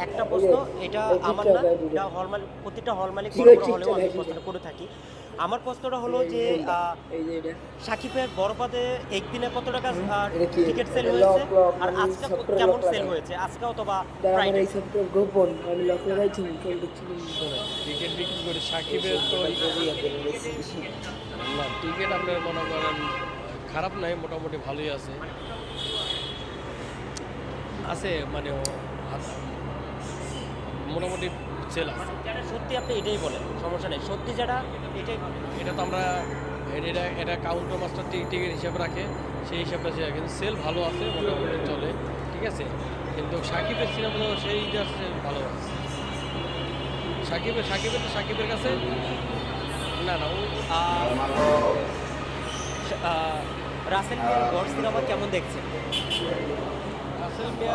একটা প্রশ্ন, এটা আমার না, এটা হল মালিক, প্রতিটা হল মালিক বড় বড় হলেও আমি প্রশ্নটা করে থাকি। আমার প্রশ্নটা হলো যে সাকিবের বরবাদে একদিনে কত টাকা টিকিট সেল হয়েছে, আর আজকে কেমন সেল হয়েছে, আজকে অথবা ফ্রাইডে? গোপন আমি লক লাগাইছি টিকিট বিক্রি করে সাকিবের তো না, টিকিট আপনার মনে করেন খারাপ নাই, মোটামুটি ভালোই আছে আছে মানে মোটামুটি সেল আছে। যেটা সত্যি আপনি এটাই বলেন, সমস্যা নেই, সত্যি যেটা এটাই বলেন। এটা তো আমরা এটা কাউন্টার মাস্টার টিকিট হিসাবে রাখে, সেই হিসাবে কিন্তু সেল ভালো আছে, মোটামুটি চলে, ঠিক আছে। কিন্তু সাকিবের সিনেমা তো সেই আছে ভালো আছে। সাকিবের কাছে না না রাসেল মিয়ার গড সিনেমা কেমন দেখছেন? রাসেল মিয়া